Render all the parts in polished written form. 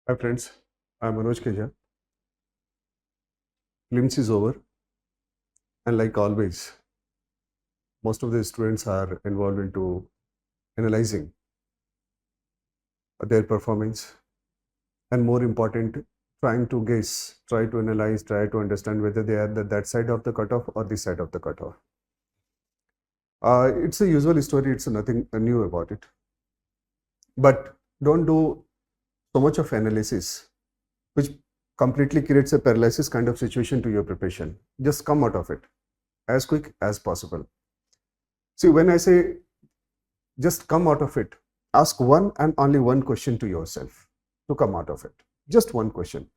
Hi friends, I'm Manoj K. Glimpse is over, and like always, most of the students are involved into analyzing their performance, and more important, trying to guess, try to analyze, try to understand whether they are that side of the cutoff or this side of the cutoff. It's a usual story. It's nothing new about it, but don't do so much of analysis, which completely creates a paralysis kind of situation to your preparation. Just come out of it as quick as possible. See, when I say just come out of it, ask one and only one question to yourself to come out of it. Just one question.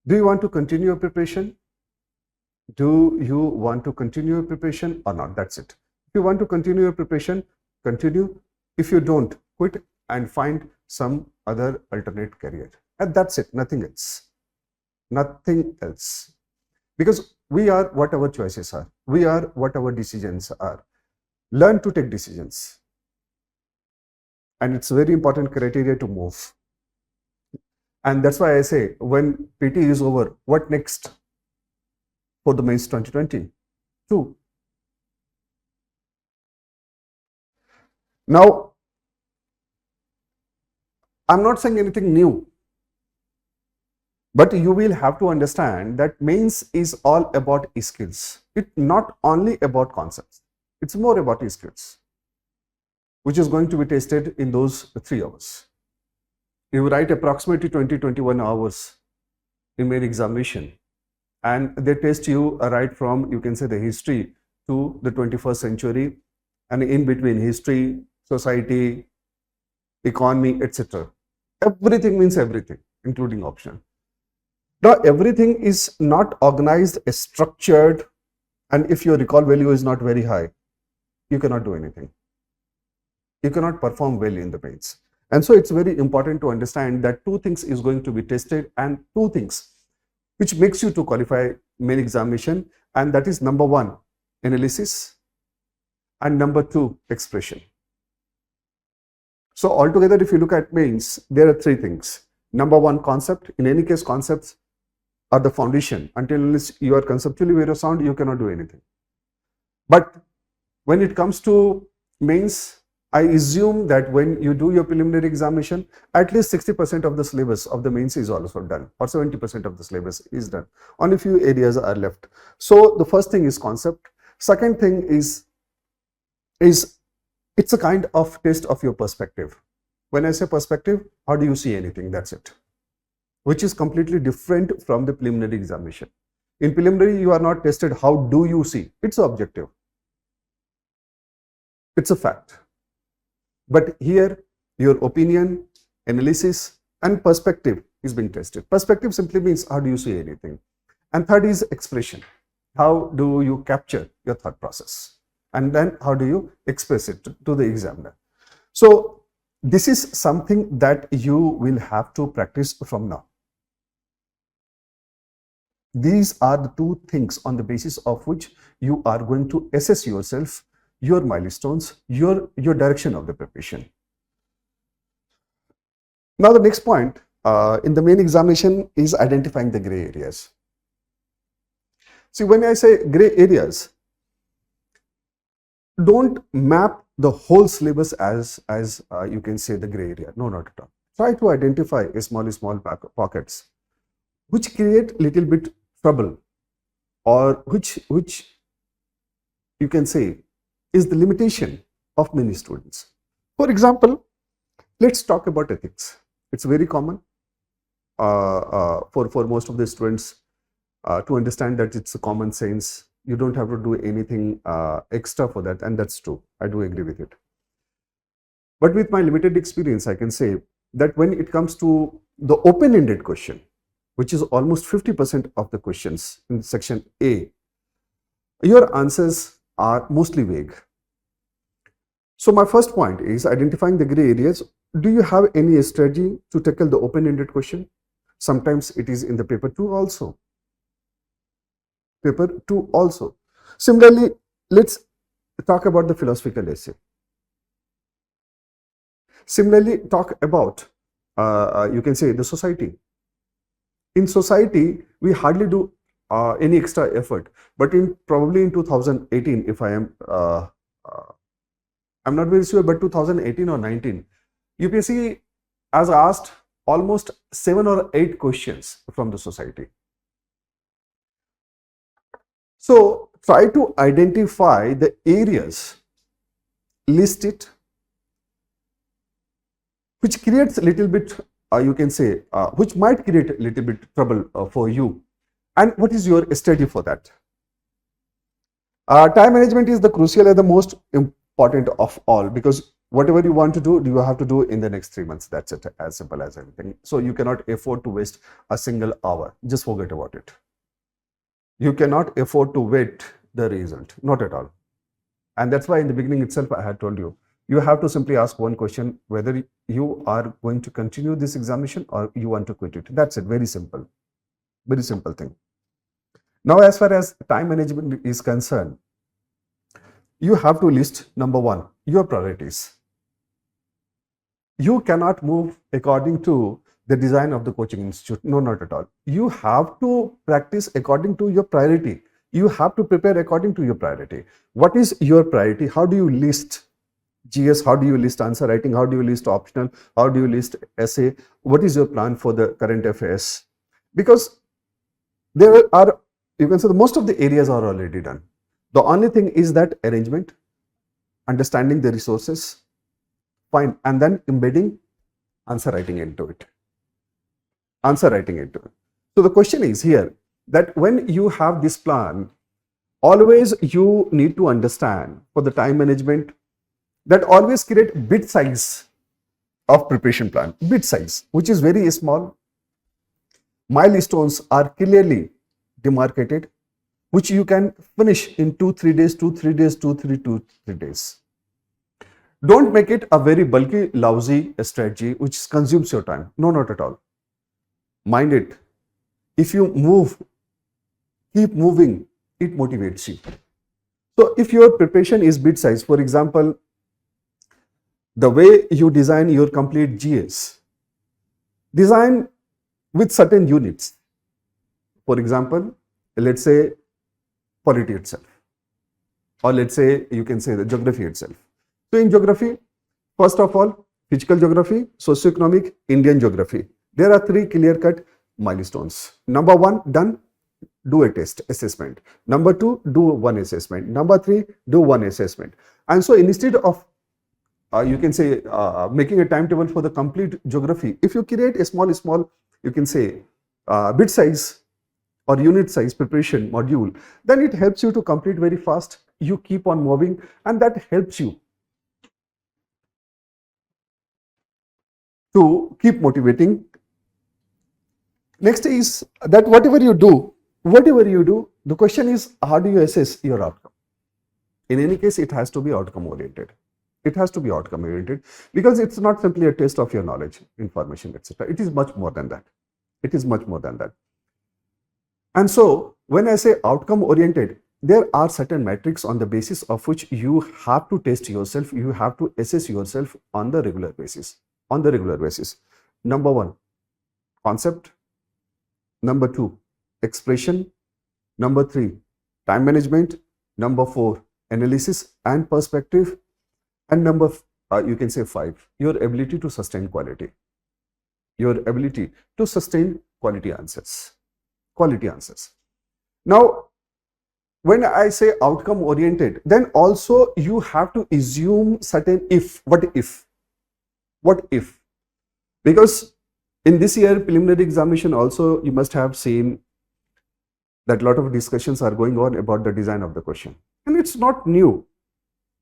Do you want to continue your preparation? Do you want to continue your preparation or not? That's it. If you want to continue your preparation, continue. If you don't, quit and find some other alternate career. And that's it. Nothing else. Nothing else. Because we are what our choices are. We are what our decisions are. Learn to take decisions. And it's a very important criteria to move. And that's why I say, when PT is over, what next for the mains 2022? Now, I'm not saying anything new, but you will have to understand that mains is all about skills. It's not only about concepts. It's more about skills, which is going to be tested in those 3 hours. You write approximately 20-21 hours in main examination, and they test you right from, you can say, the history to the 21st century, and in between history, society, economy, etc. Everything means everything, including optional. Now, everything is not organized, structured, and if your recall value is not very high, you cannot do anything. You cannot perform well in the mains. And so it's very important to understand that 2 things is going to be tested, and 2 things which makes you to qualify main examination, and that is number 1, analysis, and number 2, expression. So altogether, if you look at mains, there are 3 things. Number 1, concept. In any case, concepts are the foundation. Until you are conceptually very sound, you cannot do anything. But when it comes to mains, I assume that when you do your preliminary examination, at least 60% of the syllabus of the mains is also done, or 70% of the syllabus is done. Only few areas are left. So the first thing is concept. Second thing is it's a kind of test of your perspective. When I say perspective, how do you see anything? That's it. Which is completely different from the preliminary examination. In preliminary, you are not tested how do you see. It's objective. It's a fact. But here, your opinion, analysis, and perspective is being tested. Perspective simply means how do you see anything. And third is expression. How do you capture your thought process? And then how do you express it to the examiner? So this is something that you will have to practice from now. These are the 2 things on the basis of which you are going to assess yourself, your milestones, your direction of the preparation. Now the next point in the main examination is identifying the gray areas. See, when I say gray areas, don't map the whole syllabus as you can say the gray area. No, not at all. Try to identify a small pockets which create little bit trouble, or which you can say is the limitation of many students. For example, let's talk about ethics. It's very common for most of the students to understand that it's a common sense. You don't have to do anything extra for that, and that's true. I do agree with it. But with my limited experience, I can say that when it comes to the open-ended question, which is almost 50% of the questions in section A, your answers are mostly vague. So my first point is identifying the gray areas. Do you have any strategy to tackle the open-ended question? Sometimes it is in the paper 2 also. Paper 2 also. Similarly, let's talk about the philosophical essay. Similarly, talk about you can say the society. In society, we hardly do any extra effort. But probably in 2018, if I'm not very sure, but 2018 or 19, UPSC has asked almost 7 or 8 questions from the society. So try to identify the areas, list it, which creates a little bit, you can say, which might create a little bit trouble for you. And what is your strategy for that? Time management is the crucial and the most important of all, because whatever you want to do, you have to do in the next 3 months. That's it, as simple as anything. So you cannot afford to waste a single hour. Just forget about it. You cannot afford to wait the result, not at all. And that's why in the beginning itself, I had told you, you have to simply ask one question, whether you are going to continue this examination or you want to quit it. That's it, very simple thing. Now, as far as time management is concerned, you have to list, number one, your priorities. You cannot move according to the design of the coaching institute. No, not at all. You have to practice according to your priority. You have to prepare according to your priority. What is your priority? How do you list GS? How do you list answer writing? How do you list optional? How do you list essay? What is your plan for the current affairs? Because there are, you can say, most of the areas are already done. The only thing is that arrangement, understanding the resources, fine, and then embedding answer writing into it. So the question is here that when you have this plan, always you need to understand for the time management that always create bit size of preparation plan, bit size, which is very small. Milestones are clearly demarcated, which you can finish in 2-3 days, 2-3 days. Don't make it a very bulky, lousy strategy which consumes your time. No, not at all. Mind it. If you keep moving, it motivates you. So if your preparation is bit size, for example, the way you design your complete GS, design with certain units. For example, let's say polity itself, or let's say you can say the geography itself. So in geography, first of all, physical geography, socioeconomic, Indian geography. There are 3 clear-cut milestones. Number 1, done, do a test assessment. Number 2, do 1 assessment. Number 3, do 1 assessment. And so instead of you can say making a timetable for the complete geography, if you create a small, you can say bit size or unit size preparation module, then it helps you to complete very fast. You keep on moving, and that helps you to keep motivating. Next is that whatever you do, the question is, how do you assess your outcome? In any case, it has to be outcome oriented. Because it's not simply a test of your knowledge, information, etc. It is much more than that. And so when I say outcome oriented, there are certain metrics on the basis of which you have to test yourself, you have to assess yourself on the regular basis. Number 1, concept. Number 2, expression. Number 3, time management. Number 4, analysis and perspective. And number you can say 5, your ability to sustain quality. Answers. Now, when I say outcome oriented, then also you have to assume certain what if, because in this year preliminary examination also you must have seen that a lot of discussions are going on about the design of the question, and it's not new.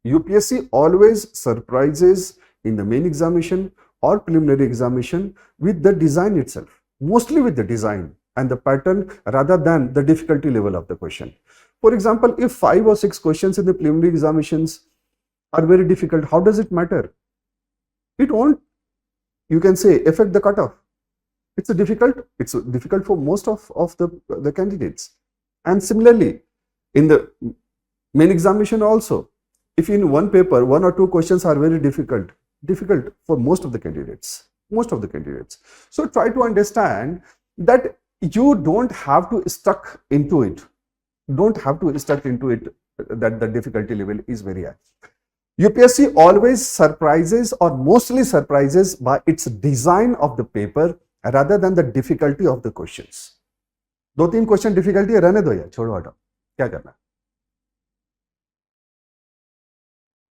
UPSC always surprises in the main examination or preliminary examination with the design itself, mostly with the design and the pattern rather than the difficulty level of the question. For example, if 5 or 6 questions in the preliminary examinations are very difficult, how does it matter? It won't, you can say, affect the cutoff. It's difficult for most of the candidates. And similarly, in the main examination also, if in one paper 1 or 2 questions are very difficult for most of the candidates. most of the candidates. So try to understand that you don't have to stuck into it. Don't have to stuck into it that the difficulty level is very high. UPSC always surprises or mostly surprises by its design of the paper rather than the difficulty of the questions. 2-3 question difficulty है, रहने दो यार, छोड़ो हटाओ, क्या करना है,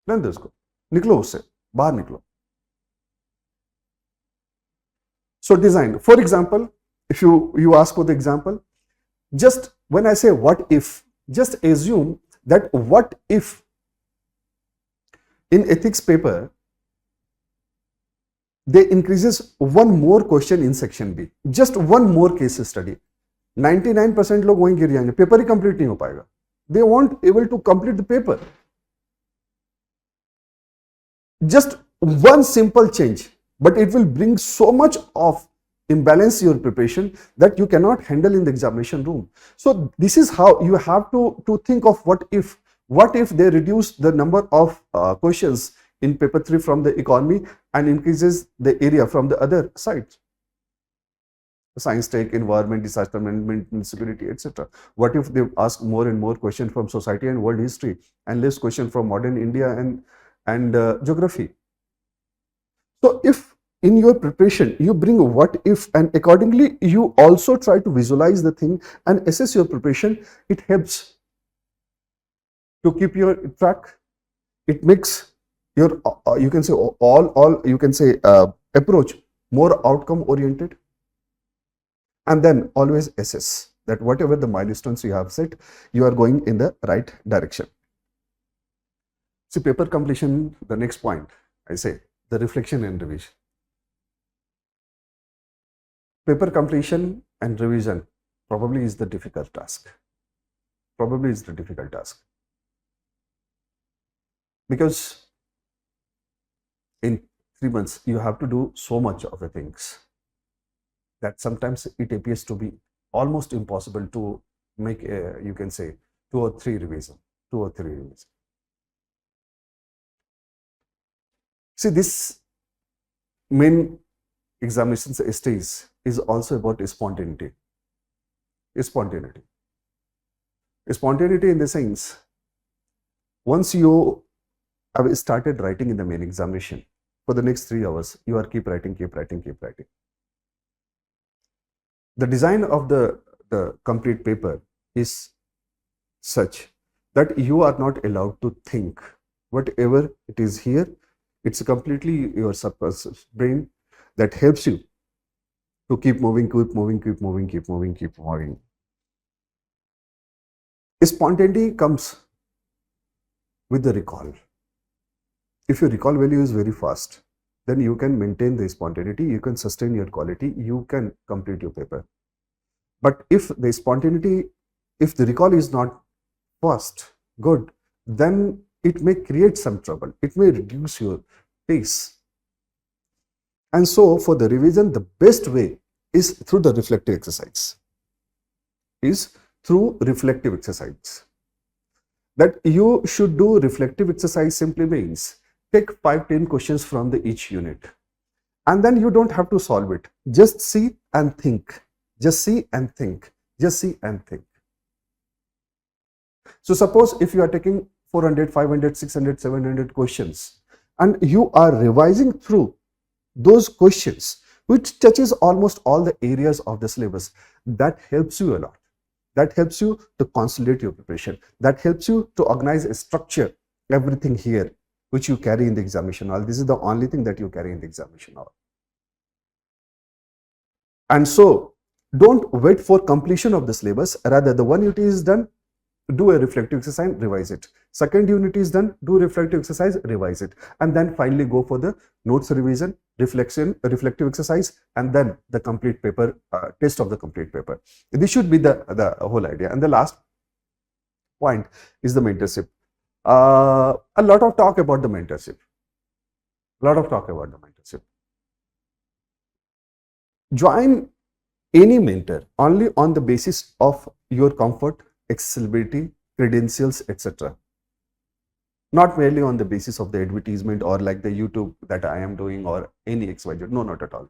रहने दो उसको, निकलो उससे, बाहर निकलो. So design, for example, if you ask for the example, just when I say what if, just assume that what if in ethics paper they increases one more question in section B, just one more case study. 99% लोग वहीं गिर जाएंगे, paper ही complete नहीं हो पाएगा. They won't able to complete the paper. Just one simple change, but it will bring so much of imbalance your preparation that you cannot handle in the examination room. So this is how you have to think of what if. What if they reduce the number of questions in paper 3 from the economy and increases the area from the other sides? Science tech, environment, disaster management, security, etc. What if they ask more and more questions from society and world history and less question from modern India and geography? So if in your preparation you bring what if and accordingly you also try to visualize the thing and assess your preparation, it helps to keep your track. It makes your you can say all you can say approach more outcome oriented. And then always assess that whatever the milestones you have set, you are going in the right direction. See, paper completion, the next point, I say, the reflection and revision. Paper completion and revision probably is the difficult task. Probably is the difficult task. Because in 3 months, you have to do so much of the things that sometimes it appears to be almost impossible to make, you can say, 2 or 3 revisions. See, this main examinations stage is also about spontaneity. Spontaneity in the sense, once you have started writing in the main examination, for the next 3 hours, you are keep writing. The design of the complete paper is such that you are not allowed to think. Whatever it is here, it's completely your subconscious brain that helps you to keep moving. Spontaneity comes with the recall. If your recall value is very fast, then you can maintain the spontaneity, you can sustain your quality, you can complete your paper. But if the spontaneity, if the recall is not fast, good, then it may create some trouble. It may reduce your pace. And so for the revision, the best way is through the reflective exercise. That you should do reflective exercise simply means take 5-10 questions from the each unit. And then you don't have to solve it. Just see and think. So suppose if you are taking 400, 500, 600, 700 questions and you are revising through those questions which touches almost all the areas of the syllabus, that helps you a lot. That helps you to consolidate your preparation. That helps you to organize a structure, everything here which you carry in the examination hall. This is the only thing that you carry in the examination hall. And so don't wait for completion of the syllabus. Rather, the one unit is done, do a reflective exercise, revise it. Second unit is done, do reflective exercise, revise it. And then finally go for the notes revision, reflective exercise, and then the complete paper, test of the complete paper. This should be the whole idea. And the last point is the mentorship. A lot of talk about the mentorship. Join any mentor only on the basis of your comfort, accessibility, credentials, etc. not merely on the basis of the advertisement or like the YouTube that I am doing or any XYZ. No, not at all.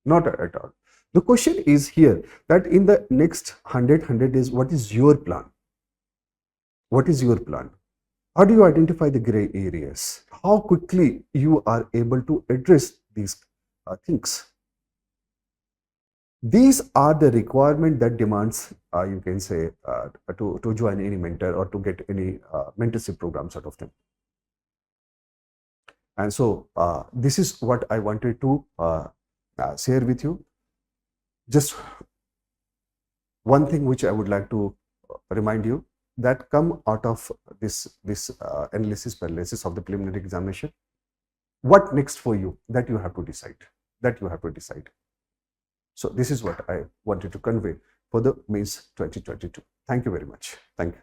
Not at all. The question is here that in the next 100 days, what is your plan? What is your plan? How do you identify the gray areas? How quickly you are able to address these things? These are the requirement that demands, you can say, to join any mentor or to get any mentorship program sort of thing. And so this is what I wanted to share with you. Just one thing which I would like to remind you, that come out of this analysis paralysis of the preliminary examination. What next for you? That you have to decide. That you have to decide. So this is what I wanted to convey for the Mains 2022. Thank you very much. Thank you.